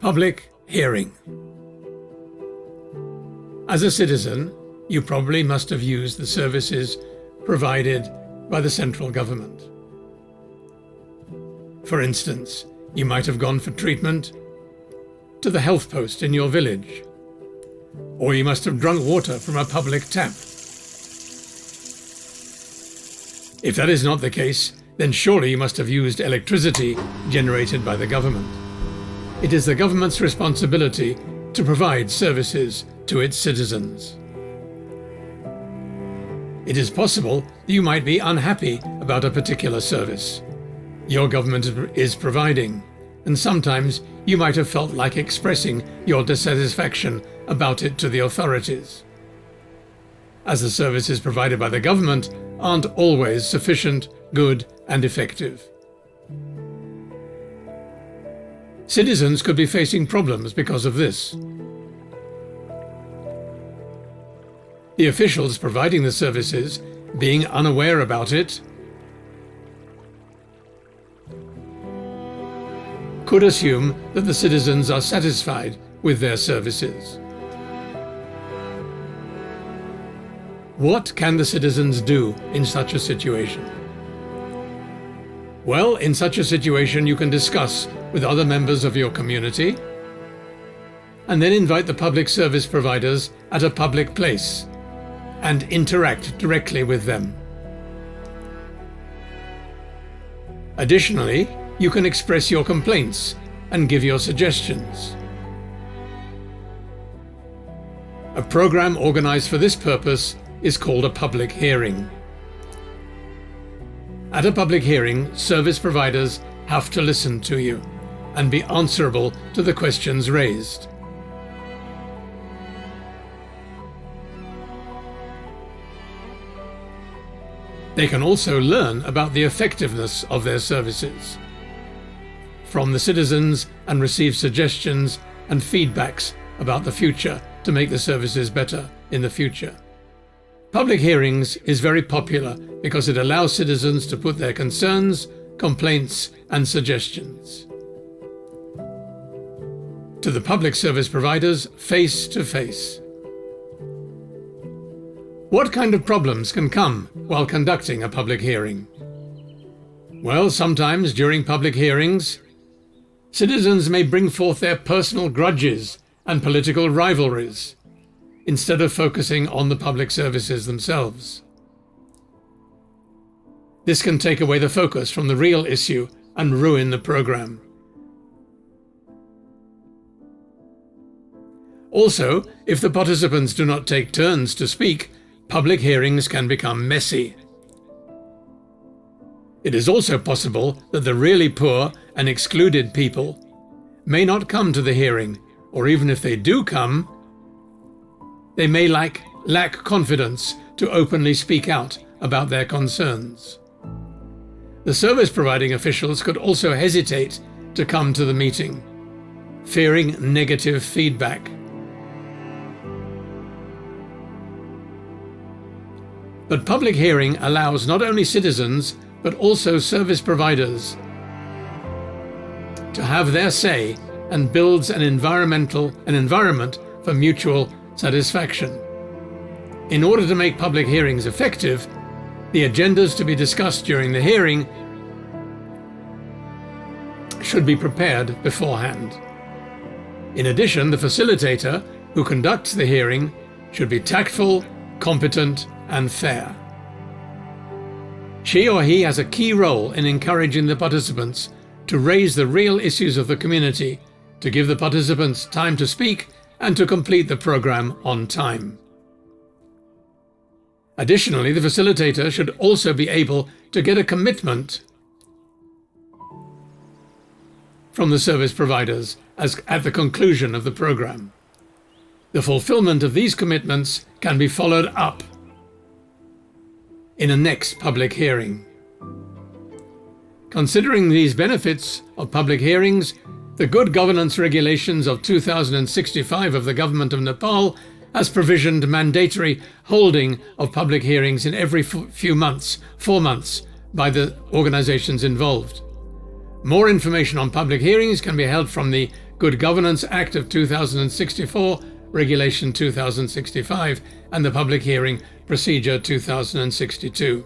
Public hearing. As a citizen, you probably must have used the services provided by the central government. For instance, you might have gone for treatment to the health post in your village, or you must have drunk water from a public tap. If that is not the case, then surely you must have used electricity generated by the government. It is the government's responsibility to provide services to its citizens. It is possible that you might be unhappy about a particular service your government is providing, and sometimes you might have felt like expressing your dissatisfaction about it to the authorities. As the services provided by the government aren't always sufficient, good, and effective. Citizens could be facing problems because of this. The officials providing the services, being unaware about it, could assume that the citizens are satisfied with their services. What can the citizens do in such a situation? Well, in such a situation you can discuss with other members of your community and then invite the public service providers at a public place and interact directly with them. Additionally, you can express your complaints and give your suggestions. A program organized for this purpose is called a public hearing. At a public hearing, service providers have to listen to you and be answerable to the questions raised. They can also learn about the effectiveness of their services from the citizens and receive suggestions and feedbacks about the future to make the services better in the future. Public hearings is very popular because it allows citizens to put their concerns, complaints, and suggestions to the public service providers face to face. What kind of problems can come while conducting a public hearing? Well, sometimes during public hearings, citizens may bring forth their personal grudges and political rivalries instead of focusing on the public services themselves. This can take away the focus from the real issue and ruin the program. Also, if the participants do not take turns to speak, public hearings can become messy. It is also possible that the really poor and excluded people may not come to the hearing, or even if they do come, they may lack confidence to openly speak out about their concerns. The service providing officials could also hesitate to come to the meeting, fearing negative feedback. But public hearing allows not only citizens but also service providers to have their say and builds an environment for mutual satisfaction. In order to make public hearings effective, the agendas to be discussed during the hearing should be prepared beforehand. In addition, the facilitator who conducts the hearing should be tactful, competent, and fair. She or he has a key role in encouraging the participants to raise the real issues of the community, to give the participants time to speak, and to complete the program on time. Additionally, the facilitator should also be able to get a commitment from the service providers at the conclusion of the program. The fulfillment of these commitments can be followed up in a next public hearing. Considering these benefits of public hearings, the Good Governance Regulations of 2065 of the Government of Nepal has provisioned mandatory holding of public hearings in every 4 months, by the organizations involved. More information on public hearings can be held from the Good Governance Act of 2064, Regulation 2065, and the Public Hearing Procedure 2062.